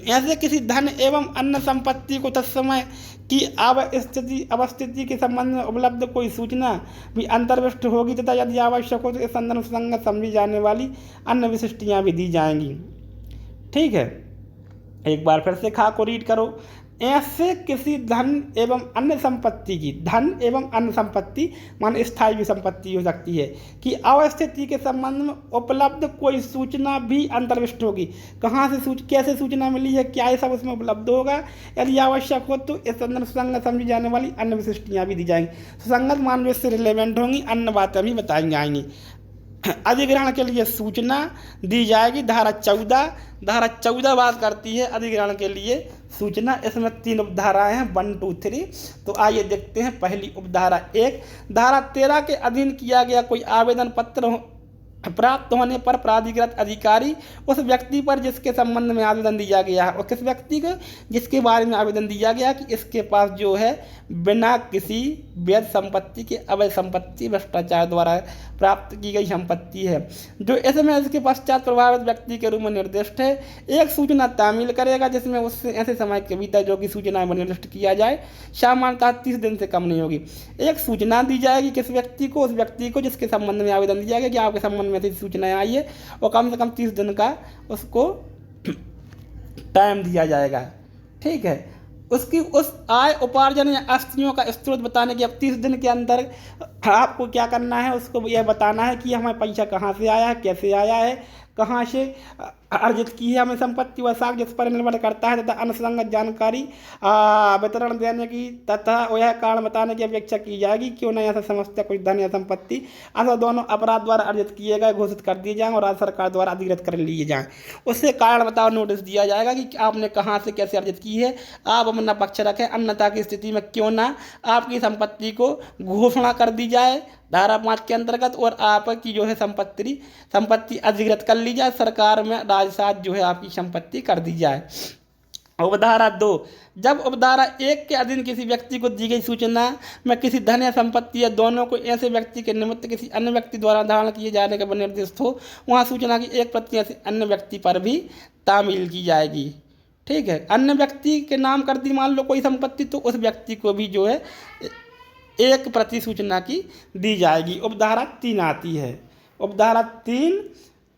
Speaker 1: ऐसे किसी धन एवं अन्य संपत्ति को तत्समय की अवस्थिति के संबंध में उपलब्ध कोई सूचना भी अंतर्विष्ट होगी तथा यदि आवश्यक हो तो इस संदर्भ संगत समझी जाने वाली अन्य विशिष्टियाँ भी दी जाएंगी। ठीक है, एक बार फिर से खा को रीड करो। ऐसे किसी धन एवं अन्य संपत्ति की, धन एवं अन्य संपत्ति मान स्थायी भी संपत्ति हो सकती है, कि अवस्थिति के संबंध में उपलब्ध कोई सूचना भी अंतर्विष्ट होगी। कहाँ से कैसे सूचना मिली है, क्या ये सब उसमें उपलब्ध होगा। यदि आवश्यक हो तो इस अंदर सुसंगत समझी जाने वाली अन्य विशिष्टियाँ भी दी जाएंगी। सुसंगत मान लो इससे रिलेवेंट होंगी, अन्य बातें भी बताई जाएंगी। अधिग्रहण के लिए सूचना दी जाएगी। धारा 14 बात करती है अधिग्रहण के लिए सूचना। इसमें 3 उपधाराएं हैं, 1, 2, 3। तो आइए देखते हैं पहली उपधारा 1। धारा 13 के अधीन किया गया कोई आवेदन पत्र प्राप्त होने पर प्राधिकृत अधिकारी उस व्यक्ति पर जिसके संबंध में आवेदन दिया गया है, और किस व्यक्ति को, जिसके बारे में आवेदन दिया गया कि इसके पास जो है बिना किसी वैध संपत्ति के अवैध संपत्ति भ्रष्टाचार द्वारा प्राप्त की गई संपत्ति है, जो इसमें इसके पश्चात प्रभावित व्यक्ति के रूप में निर्दिष्ट है, एक सूचना तामील करेगा जिसमें उससे ऐसे समय के भीतर जो कि सूचना में निर्दिष्ट किया जाए, सामान्यतः 30 दिन से कम नहीं होगी। एक सूचना दी जाएगी किस व्यक्ति को, उस व्यक्ति को जिसके संबंध में आवेदन दिया गया कि आपके संबंध में ऐसी सूचनाएं आई है, और कम से कम 30 दिन का उसको टाइम दिया जाएगा। ठीक है। उसकी उस आय उपार्जन या आस्तियों का स्रोत बताने की, अब 30 दिन के अंदर आपको क्या करना है, उसको यह बताना है कि हमें पैसा कहाँ से आया है, कैसे आया है, कहाँ से अर्जित की है हमें संपत्ति व साख जिस पर निर्भर करता है, तथा अनुसंगत जानकारी वितरण देने की तथा वह कारण बताने की अपेक्षा की जाएगी। क्यों नहीं ऐसा समझता कुछ धन या संपत्ति अथवा दोनों अपराध द्वारा अर्जित किए गए घोषित कर दिए जाएँ और राज्य सरकार द्वारा अधिकृत कर लिए जाएँ। उससे कारण बताओ नोटिस दिया जाएगा कि आपने कहाँ से कैसे अर्जित की है, आप अपना पक्ष रखें, अन्यथा की स्थिति में क्यों ना आपकी संपत्ति को घोषणा कर दी जाए धारा 5 के अंतर्गत, और आपकी जो है संपत्ति अधिकृत कर ली जाए, सरकार में राजसात जो है आपकी संपत्ति कर दी जाए। उपधारा 2, जब उपधारा 1 के अधीन किसी व्यक्ति को दी गई सूचना में किसी धन या संपत्ति या दोनों को ऐसे व्यक्ति के निमित्त किसी अन्य व्यक्ति द्वारा धारण किए जाने का निर्दिष्ट हो, वहाँ सूचना की एक प्रति ऐसे अन्य व्यक्ति पर भी तामील की जाएगी। ठीक है। अन्य व्यक्ति के नाम कर दी मान लो कोई संपत्ति, तो उस व्यक्ति को भी जो है एक प्रति सूचना की दी जाएगी। उपधारा 3 आती है।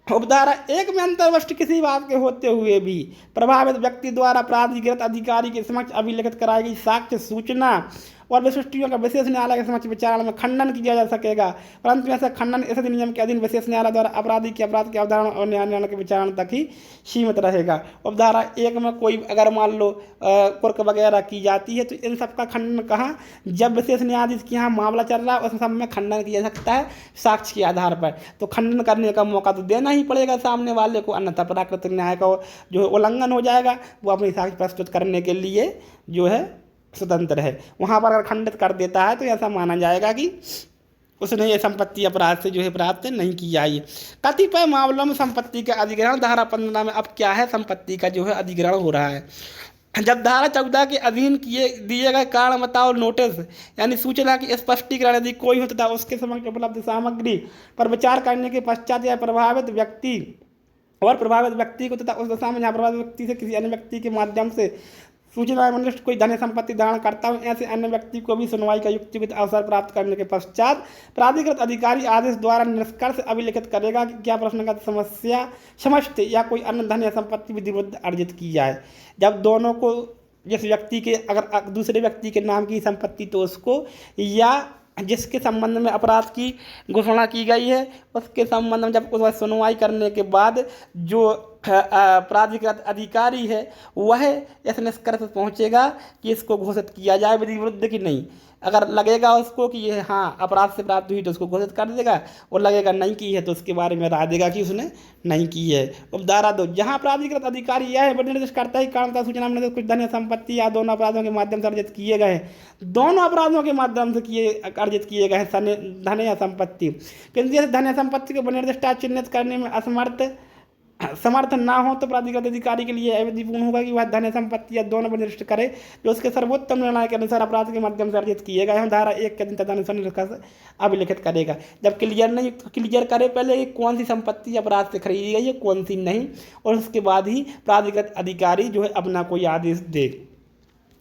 Speaker 1: उपधारा 1 में अंतर्वष्ट किसी बात के होते हुए भी प्रभावित व्यक्ति द्वारा प्राधिकृत अधिकारी के समक्ष अभिलिखित कराई गई साक्ष्य सूचना और विशिष्टियों का विशेष न्यायालय के समक्ष विचारण में खंडन किया जा सकेगा, परंतु ऐसा खंडन इस अधिनियम के अधीन विशेष न्यायालय द्वारा अपराधी के अपराध के अवधारण और न्यायालय के विचारण तक ही सीमित रहेगा। उपधारा 1 में कोई अगर मान लो कुर्क वगैरह की जाती है, तो इन सब का खंडन कहाँ, जब विशेष न्यायाधीश के यहाँ मामला चल रहा है उस सब में खंडन किया जा सकता है साक्ष्य के आधार पर। तो खंडन करने का मौका तो देना ही पड़ेगा सामने वाले को, अन्यथा प्राकृतिक न्याय का जो उल्लंघन हो जाएगा, वो अपनी साक्ष्य प्रस्तुत करने के लिए जो है स्वतंत्र है। वहाँ पर अगर खंडित कर देता है तो ऐसा माना जाएगा कि उसने ये संपत्ति अपराध से जो है प्राप्त नहीं की जाए। कतिपय मामलों में संपत्ति का अधिग्रहण, धारा 15 में अब क्या है, संपत्ति का जो है अधिग्रहण हो रहा है। जब धारा 14 के अधीन दिए गए कारण बताओ नोटिस यानी सूचना की स्पष्टीकरण यदि कोई होता था उसके समक्ष उपलब्ध सामग्री पर विचार करने के पश्चात या प्रभावित व्यक्ति को तथा उस दशा में जहाँ प्रभावित व्यक्ति से किसी अन्य व्यक्ति के माध्यम से सूचना में कोई धन संपत्ति धारण करता हूँ, ऐसे अन्य व्यक्ति को भी सुनवाई का युक्तियुक्त अवसर प्राप्त करने के पश्चात प्राधिकृत अधिकारी आदेश द्वारा निष्कर्ष अभिलिखित करेगा कि क्या प्रश्नगत समस्त या कोई अन्य धन या संपत्ति विधिवत अर्जित की जाए। जब दोनों को, जिस व्यक्ति के अगर दूसरे व्यक्ति के नाम की संपत्ति तो उसको, या जिसके संबंध में अपराध की घोषणा की गई है उसके संबंध में जब उस सुनवाई करने के बाद जो प्राधिकृत अधिकारी है वह इस निष्कर्ष पर पहुंचेगा कि इसको घोषित किया जाए विधि विरुद्ध कि नहीं। अगर लगेगा उसको कि ये हाँ अपराध से प्राप्त हुई तो उसको घोषित कर देगा, और लगेगा नहीं की है तो उसके बारे में राय देगा कि उसने नहीं की है। उपधारा 2, जहाँ प्राधिकृत अधिकारी यह निर्देश करता है कारणता सूचना में कुछ धन या संपत्ति या दोनों अपराधों के माध्यम से अर्जित किए गए हैं, दोनों अपराधों के माध्यम से अर्जित किए गए हैं धन या संपत्ति, किंतु धन या संपत्ति को निर्दिष्ट चिन्हित करने में समर्थ ना हो तो प्राधिकृत अधिकारी के लिए अवधिपूर्ण होगा कि वह धन या संपत्ति या दोनों पर निर्दिष्ट करे जो उसके सर्वोत्तम निर्णय के अनुसार अपराध के माध्यम से अर्जित किए गए हैं। धारा 1 के अधीन तदनुसार निष्कर्ष अभिलिखित करेगा। जब क्लियर करे पहले कौन सी संपत्ति अपराध से खरीदी गई है कौन सी नहीं, और उसके बाद ही प्राधिकृत अधिकारी जो है अपना कोई आदेश दे।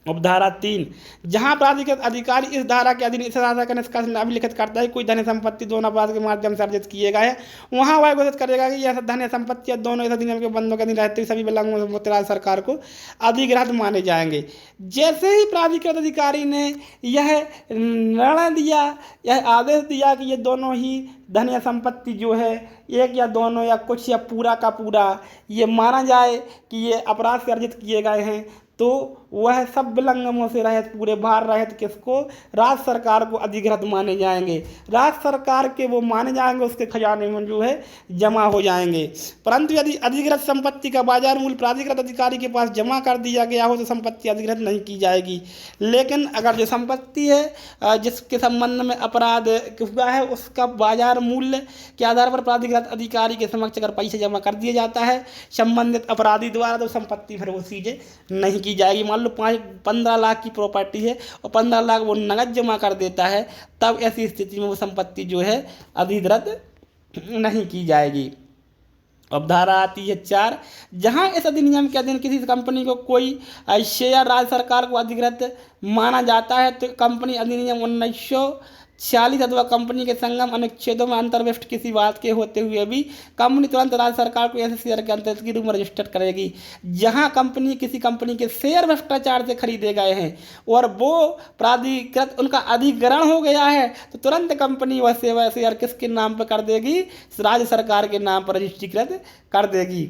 Speaker 1: उपधारा 3, जहां प्राधिकृत अधिकारी इस धारा के अधीन इस धारा का निष्कर्ष अभिलिखित करता है कोई धन संपत्ति दोनों अपराध के माध्यम से अर्जित किए गए हैं, वहां वह घोषित करेगा कि यह धन संपत्ति या दोनों इस अधिनियम के बंधों के अधीन रहते हुए सभी विलंब राज्य सरकार को अधिग्रहित माने जाएंगे। जैसे ही प्राधिकृत अधिकारी ने यह निर्णय दिया, यह आदेश दिया कि ये दोनों ही धन या संपत्ति जो है एक या दोनों या कुछ या पूरा का पूरा ये माना जाए कि ये अपराध से अर्जित किए गए हैं, तो वह सब विलंगमों से रहित पूरे भार रहित किसको राज्य सरकार को अधिग्रहित माने जाएंगे, राज्य सरकार के वो माने जाएंगे, उसके खजाने में जो है जमा हो जाएंगे। परंतु यदि अधिग्रहित संपत्ति का बाजार मूल्य प्राधिकृत अधिकारी के पास जमा कर दिया गया हो तो संपत्ति अधिग्रहित नहीं की जाएगी। लेकिन अगर जो संपत्ति है जिसके संबंध में अपराध हुआ है उसका बाजार मूल्य के आधार पर प्राधिकृत अधिकारी के समक्ष अगर पैसे जमा कर दिया जाता है संबंधित अपराधी द्वारा, तो संपत्ति फिर वो सीधे नहीं की जाएगी। मान लो 15 लाख की प्रॉपर्टी है और 15 लाख वो नगद जमा कर देता है, तब ऐसी स्थिति में वो संपत्ति जो है अधिग्रहित नहीं की जाएगी। अब धारा आती है 4, जहां इस अधिनियम के अधीन किसी कंपनी को कोई शेयर राज्य सरकार को अधिग्रहित माना जाता है तो कंपनी अधिनियम 1946 अथवा कंपनी के संगम अनुच्छेदों में अंतर्विष्ट किसी बात के होते हुए भी कंपनी तुरंत राज्य सरकार को ऐसे शेयर के अंतर्गत के रूप में रजिस्टर करेगी। जहां किसी कंपनी के शेयर भ्रष्टाचार से खरीदे गए हैं और वो प्राधिकृत उनका अधिग्रहण हो गया है तो तुरंत कंपनी वह शेयर किसके नाम पर कर देगी, राज्य सरकार के नाम पर रजिस्ट्रीकृत कर देगी।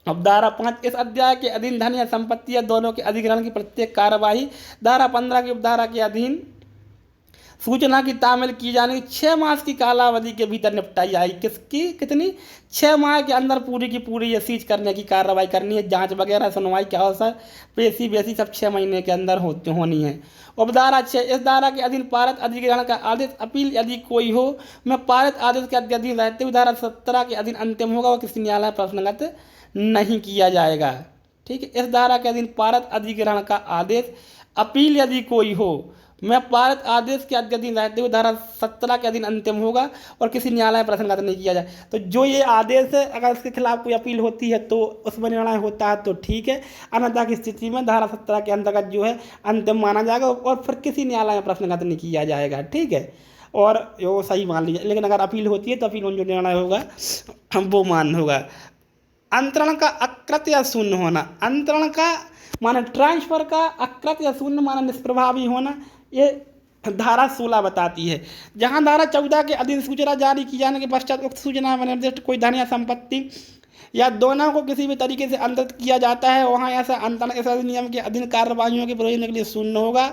Speaker 1: अब धारा 5, इस अध्याय के अधीन धन या संपत्ति या दोनों के अधिग्रहण की प्रत्येक कार्यवाही धारा 15 की उपधारा के अधीन सूचना की तामील की जाने की 6 मास की कालावधि के भीतर निपटाई जाएगी। कितनी 6 माह के अंदर पूरी की पूरी ये सीज करने की कार्रवाई करनी है, जांच वगैरह सुनवाई क्या हो सर पेशी बेसी सब 6 महीने के अंदर होनी है। उपधारा 6, इस धारा के अधीन पारित अधिग्रहण का आदेश अपील यदि कोई हो में पारित आदेश के अधीन रहते हुए धारा 17 के अधीन अंतिम होगा वह किसी न्यायालय प्रश्नगत नहीं किया जाएगा। ठीक है, इस धारा के अधीन पारित अधिग्रहण का आदेश अपील यदि कोई हो में पारित आदेश के अधीन रहते हुए धारा 17 के अधीन अंतिम होगा और किसी न्यायालय प्रश्नगत नहीं किया जाए। तो जो ये आदेश है अगर इसके खिलाफ कोई अपील होती है तो उसमें निर्णय होता है तो ठीक है, अन्यथा की स्थिति में धारा 17 के अंतर्गत जो है अंतिम माना जाएगा और फिर किसी न्यायालय में प्रश्नगत नहीं किया जाएगा। ठीक है, और वो सही मान लीजिए। लेकिन अगर अपील होती है तो अपील में जो निर्णय होगा वो मान होगा। अंतरण का अकृत या शून्य होना, अंतरण का माने ट्रांसफर का, अकृत या शून्य माने निष्प्रभावी होना, ये धारा 16 बताती है। जहां धारा 14 के अधीन सूचना जारी की जाने के पश्चात उक्त सूचना में निर्दिष्ट कोई धन या संपत्ति या दोनों को किसी भी तरीके से अंतरित किया जाता है वहां ऐसा अंतरण इस अधिनियम के अधीन कार्यवाहियों के प्रयोजन के लिए शून्य होगा।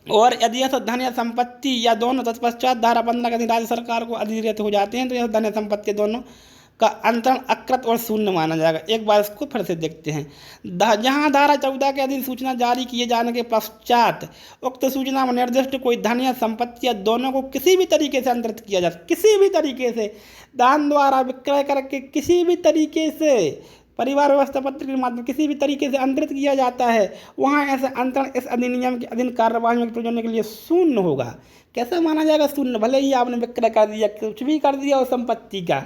Speaker 1: और यदि ऐसा धन या संपत्ति या दोनों तत्पश्चात धारा 15 के अधीन राज्य सरकार को अधिग्रहित हो जाते हैं तो यह धन या संपत्ति दोनों का अंतरण अकृत और शून्य माना जाएगा। एक बार इसको फिर से देखते हैं। जहां धारा 14 के अधीन सूचना जारी किए जाने के पश्चात उक्त सूचना में निर्दिष्ट कोई धन या संपत्ति या दोनों को किसी भी तरीके से अंतरित किया जाए, किसी भी तरीके से दान द्वारा विक्रय करके किसी भी तरीके से परिवार व्यवस्था पत्र के माध्यम किसी भी तरीके से अंतरित किया जाता है वहाँ ऐसा अंतरण इस अधिनियम के अधीन कार्यवाही में प्रयोजन के लिए शून्य होगा। कैसे माना जाएगा शून्य? भले ही आपने विक्रय कर दिया, कुछ भी कर दिया उस संपत्ति का,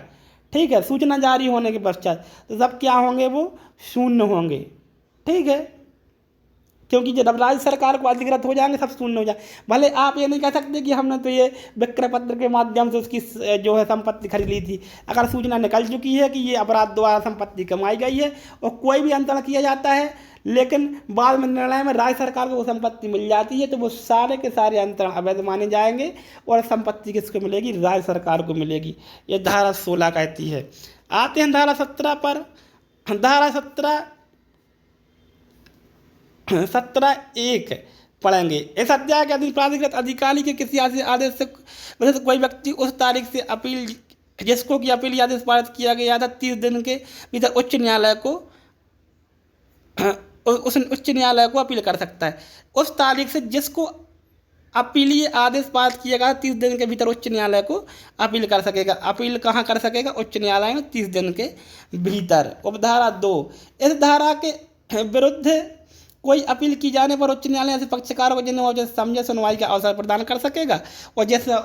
Speaker 1: ठीक है, सूचना जारी होने के पश्चात तो सब क्या होंगे, वो शून्य होंगे। ठीक है, क्योंकि जब राज्य सरकार को अधिग्रहित हो जाएंगे सब शून्य हो जाए। भले आप ये नहीं कह सकते कि हमने तो ये विक्रय पत्र के माध्यम से उसकी जो है संपत्ति खरीद ली थी। अगर सूचना निकल चुकी है कि ये अपराध द्वारा संपत्ति कमाई गई है और कोई भी अंतरण किया जाता है लेकिन बाद में निर्णय में राज्य सरकार को वो संपत्ति मिल जाती है तो वो सारे के सारे अंतरण अवैध माने जाएंगे और संपत्ति किसको मिलेगी, राज्य सरकार को मिलेगी। ये धारा 16 कहती है। आते हैं धारा 17 पर। धारा 17(1) पढ़ेंगे। इस अध्याय के अधीन प्राधिकृत अधिकारी के किसी आदेश से कोई व्यक्ति उस तारीख से अपील जिसको कि अपील आदेश पारित किया गया था 30 दिन के भीतर उच्च न्यायालय को अपील कर सकता है। उस तारीख से जिसको अपीलीय आदेश पारित किया गया 30 दिन के भीतर उच्च न्यायालय को अपील कर सकेगा। अपील कहाँ कर सकेगा? उच्च न्यायालय में 30 दिन के भीतर। उपधारा 2, इस धारा के विरुद्ध कोई अपील की जाने पर उच्च न्यायालय ऐसे पक्षकारों को जिन्हें वो जैसे समझे सुनवाई का अवसर प्रदान कर सकेगा और जैसे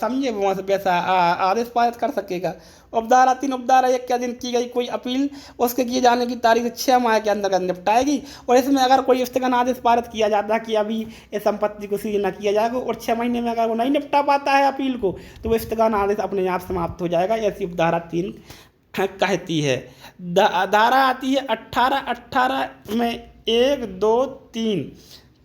Speaker 1: समझे वो वैसा आदेश पारित कर सकेगा। उपधारा 3 उपधारा 1 के अधीन की गई कोई अपील उसके किए जाने की तारीख से 6 माह के अंतर्गत निपटाएगी। और इसमें अगर कोई स्थगन आदेश पारित किया जाता है कि अभी इस संपत्ति को सीज न किया जाएगा और 6 महीने में अगर वो नहीं निपटा पाता है अपील को तो वो स्थगन आदेश अपने आप समाप्त हो जाएगा। ऐसी उपधारा 3 कहती है। धारा आती है 18 में 1 2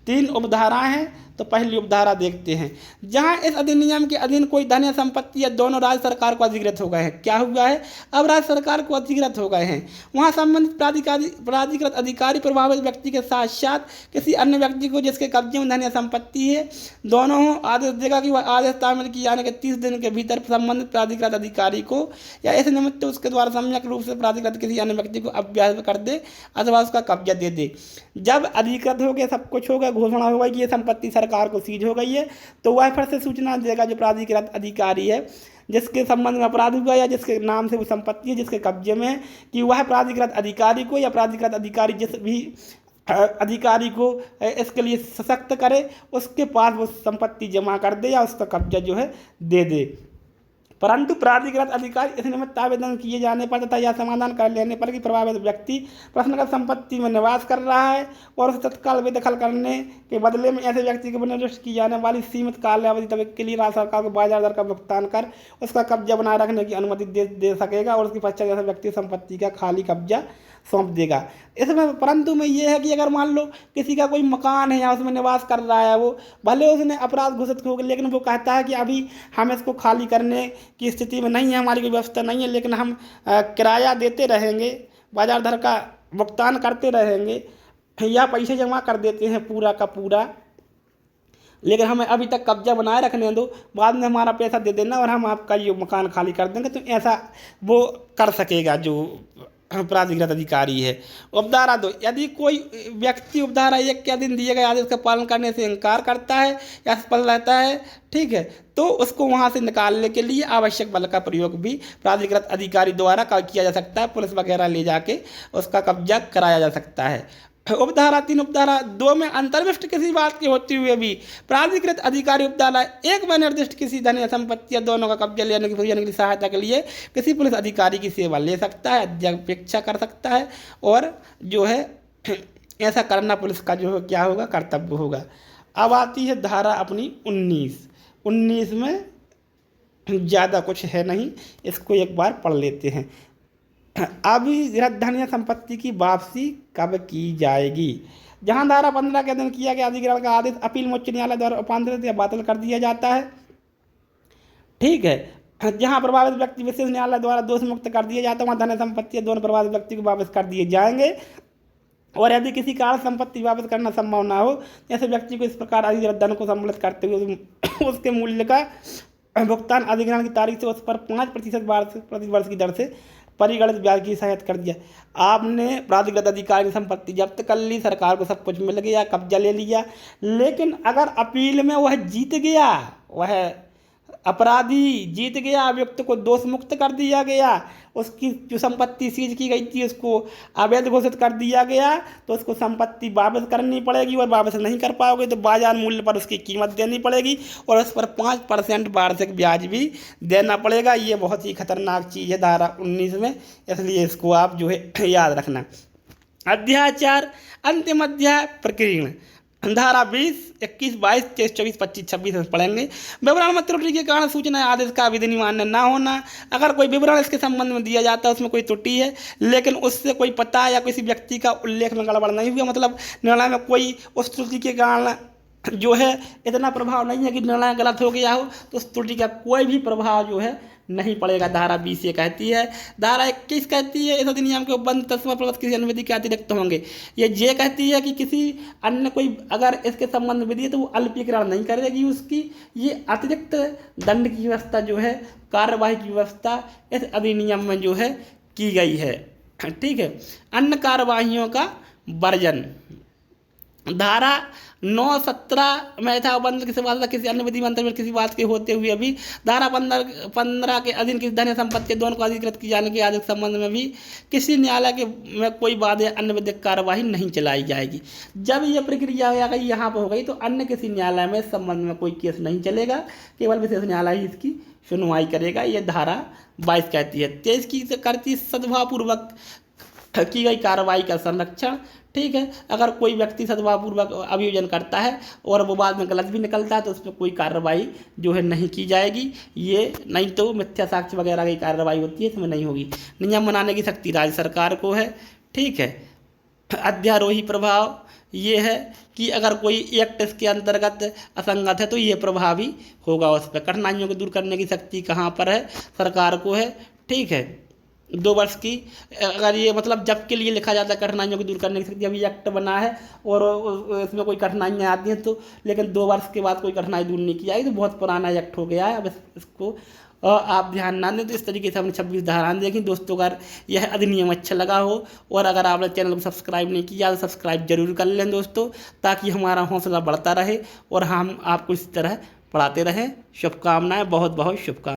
Speaker 1: 3 उपधाराएं हैं। तो पहली उपधारा देखते हैं। जहां इस अधिनियम के अधीन कोई धन या संपत्ति या दोनों राज्य सरकार को अधिकृत हो गए हैं। क्या हुआ है, अब राज्य सरकार को अधिकृत हो गए हैं। वहां संबंधित प्राधिकृत अधिकारी प्रभावित व्यक्ति के साथ साथ किसी अन्य व्यक्ति को जिसके कब्जे में धन या संपत्ति है दोनों हो आदेश देगा कि वह आदेश तामील किए जाने के 30 दिन के भीतर संबंधित प्राधिकृत अधिकारी को या इस निमित्त उसके द्वारा सम्यक रूप से प्राधिकृत किसी अन्य व्यक्ति को अभ्यास कर दे अथवा उसका कब्जा दे दे। जब अधिकृत हो गया, सब कुछ हो गया, घोषणा हो गई कि ये संपत्ति सरकार को सीज हो गई है तो वह फिर से सूचना देगा जो प्राधिकृत अधिकारी है जिसके संबंध में अपराध हुआ या जिसके नाम से वो संपत्ति है जिसके कब्जे में है कि वह प्राधिकृत अधिकारी को या प्राधिकृत अधिकारी जिस भी अधिकारी को इसके लिए सशक्त करे उसके पास वो संपत्ति जमा कर दे या उसका कब्जा जो है दे दे। परंतु प्राधिकृत अधिकारी इस निमित्त आवेदन किए जाने पर तथा यह समाधान कर लेने पर कि प्रभावित व्यक्ति प्रश्नगत संपत्ति में निवास कर रहा है और उसे तत्काल बेदखल करने के बदले में ऐसे व्यक्ति को निर्दिष्ट की जाने वाली सीमित कालावधि तक के लिए राज्य सरकार को बाजार दर का भुगतान कर उसका कब्जा बनाए रखने की अनुमति दे सकेगा और उसके पश्चात ऐसे व्यक्ति संपत्ति का खाली कब्जा सौंप देगा। इसमें परंतु में ये है कि अगर मान लो किसी का कोई मकान है या उसमें निवास कर रहा है, वो भले उसने अपराध घोषित हो गया लेकिन वो कहता है कि अभी हम इसको खाली करने की स्थिति में नहीं है, हमारी कोई व्यवस्था नहीं है, लेकिन हम किराया देते रहेंगे, बाजार दर का भुगतान करते रहेंगे या पैसे जमा कर देते हैं पूरा का पूरा, लेकिन हमें अभी तक कब्जा बनाए रखने दो, बाद में हमारा पैसा दे देना और हम आपका ये मकान खाली कर देंगे। तो ऐसा वो कर सकेगा जो प्राधिकृत अधिकारी है। उपधारा 2, यदि कोई व्यक्ति उपधारा 1 के अधीन दिए गए आदेश का पालन करने से इनकार करता है या असफल रहता है, ठीक है, तो उसको वहां से निकालने के लिए आवश्यक बल का प्रयोग भी प्राधिकृत अधिकारी द्वारा किया जा सकता है। पुलिस वगैरह ले जाके उसका कब्जा कराया जा सकता है। उपधारा 3 उपधारा 2 में अंतर्विष्ट किसी बात की होती हुए भी प्राधिकृत अधिकारी उपधारा 1 में निर्दिष्ट किसी धन या संपत्ति या दोनों का कब्जा लेने की सहायता के लिए किसी पुलिस अधिकारी की सेवा ले सकता है, अपेक्षा कर सकता है और जो है ऐसा करना पुलिस का जो है क्या होगा, कर्तव्य होगा। अब आती है धारा अपनी 19 में ज़्यादा कुछ है नहीं, इसको एक बार पढ़ लेते हैं। अभिगृहित धन या संपत्ति की वापसी कब की जाएगी। जहां धारा 15 के अधीन किया गया अधिग्रहण का आदेश अपील उच्च न्यायालय द्वारा उपांतरित या बातिल कर दिया जाता है, ठीक है। जहां प्रभावित व्यक्ति विशेष न्यायालय द्वारा दोष मुक्त कर दिया जाता है वहां धन या संपत्ति दोनों प्रभावित व्यक्ति को वापस कर दिए जाएंगे। और यदि किसी कारण संपत्ति वापस करना संभव ना हो ऐसे व्यक्ति को इस प्रकार अधिग्रहित धन को सम्मिलित करते हुए उसके मूल्य का भुगतान अधिग्रहण की तारीख से उस पर 5% प्रति वर्ष की दर से परिगणित ब्याज की सहायता कर दिया। आपने प्राधिकृत अधिकारी की संपत्ति जब्त कर ली, सरकार को सब कुछ मिल गया, कब्जा ले लिया, लेकिन अगर अपील में वह जीत गया, वह अपराधी जीत गया, अभियुक्त को दोष मुक्त कर दिया गया, उसकी जो संपत्ति सीज की गई थी उसको अवैध घोषित कर दिया गया, तो उसको संपत्ति वापस करनी पड़ेगी और वापस नहीं कर पाओगे तो बाजार मूल्य पर उसकी कीमत देनी पड़ेगी और उस पर 5% वार्षिक ब्याज भी देना पड़ेगा। ये बहुत ही खतरनाक चीज़ है धारा 19 में, इसलिए इसको आप जो है याद रखना। अध्याय 4 अंतिम अध्याय प्रकीर्ण। धारा 20, 21, 22, 23, 24, 25, 26 में पढ़ेंगे। विवरण में त्रुटि के कारण सूचना आदेश का विधि मान्य न होना। अगर कोई विवरण इसके संबंध में दिया जाता है उसमें कोई त्रुटि है लेकिन उससे कोई पता या किसी व्यक्ति का उल्लेख में गड़बड़ नहीं हुआ, मतलब निर्णय में कोई उस त्रुटि के कारण जो है इतना प्रभाव नहीं है कि निर्णय गलत हो गया हो, तो उस त्रुटि का कोई भी प्रभाव जो है नहीं पड़ेगा। धारा 20 ये कहती है। धारा 21 कहती है इस अधिनियम के उपबंध तस्मा प्रवृत्त किसी अन्य विधि के अतिरिक्त होंगे। ये कहती है कि किसी अन्य कोई अगर इसके संबंध में विधि है तो वो अल्पीकरण नहीं करेगी उसकी। ये अतिरिक्त दंड की व्यवस्था जो है, कार्यवाही की व्यवस्था इस अधिनियम में जो है की गई है, ठीक है। अन्य कार्यवाहियों का वर्जन, धारा 9-17 में था बंद किसी बात था किसी अन्य विधि मंत्र में किसी बात के होते हुए भी धारा 15 के अधीन किसी धन या संपत्ति के दोनों को अधिकृत किए जाने के आदेश के संबंध में भी किसी न्यायालय के में कोई वाद या अन्य विधिक कार्यवाही नहीं चलाई जाएगी। जब ये प्रक्रिया आ गई यहाँ पर हो गई तो अन्य किसी न्यायालय में इस संबंध में कोई केस नहीं चलेगा, केवल विशेष न्यायालय ही इसकी सुनवाई करेगा। ये धारा 22 कहती है। 23 की करती सद्भावपूर्वक की गई कार्रवाई का संरक्षण। ठीक है, अगर कोई व्यक्ति सद्भावपूर्वक अभियोजन करता है और वो बाद में गलत भी निकलता है तो उसमें कोई कार्रवाई जो है नहीं की जाएगी। ये नहीं तो मिथ्या साक्ष्य वगैरह की कार्रवाई होती है, इसमें नहीं होगी। नियम बनाने की शक्ति राज्य सरकार को है। ठीक है, अध्यारोही प्रभाव ये है कि अगर कोई एक्ट इसके अंतर्गत असंगत है तो ये प्रभावी होगा उस पर। कठिनाइयों को दूर करने की शक्ति कहाँ पर है? सरकार को है। ठीक है, 2 वर्ष की अगर ये मतलब जब के लिए लिखा जाता है कठिनाइयों को दूर करने की शक्ति, अभी एक्ट बना है और इसमें कोई कठिनाइयाँ आती हैं तो लेकिन 2 वर्ष के बाद कोई कठिनाई दूर नहीं की जाएगी तो बहुत पुराना एक्ट हो गया है। अब इसको आप ध्यान ना दें। तो इस तरीके से हमने 26 धाराएं देखी। दोस्तों अगर यह अधिनियम अच्छा लगा हो और अगर आपने चैनल को सब्सक्राइब नहीं किया तो सब्सक्राइब जरूर कर लें दोस्तों, ताकि हमारा हौसला बढ़ता रहे और हम आपको इस तरह पढ़ाते रहें। शुभकामनाएं, बहुत बहुत शुभकामनाएं।